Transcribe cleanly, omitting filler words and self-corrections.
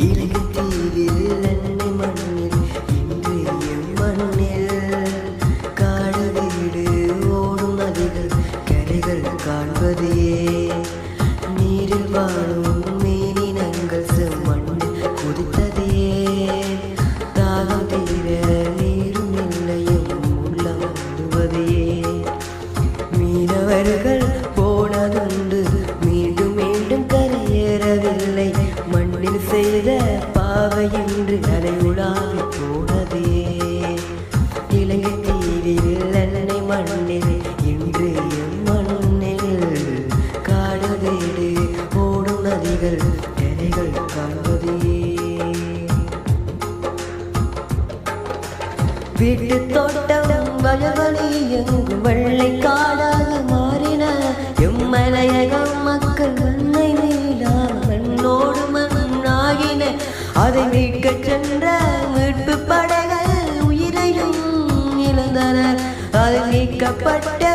இலங்கை தீவில் என்னை மண்ணில் இன்று எம் மண்ணில் காடு வீடு ஓடும் நதிகள் கரைகள் காண்பதே நீரில் வாழும் மீனினங்கள் செம்மண்ணில் குதித்ததே தாகம் தீர நீரும் இல்லையும் உள்ளம் வருவதே மீனவர்கள் போனதுண்டு மீண்டும் மீண்டும் கரையேறவில்லை மண்ணில் செய்த பாவை என்று அலை உலாவி போனதே இலங்கை தீவில் என்னை மண்ணில் இன்று எம் மண்ணில் காடு வீடு ஓடும் நதிகள் கரைகள் காண்பதே வீட்டு தோட்டம் வயவழி எங்கும் வெள்ளை காடாக மாறின எம்மலையகம் மக்கள் மண்ணை மீளாம மண்ணோடு மண்ணாகின அதை மீட்கச் சென்ற மீட்பு படைகள் உயிரையும் இழந்தனர் அது நீக்கப்பட்ட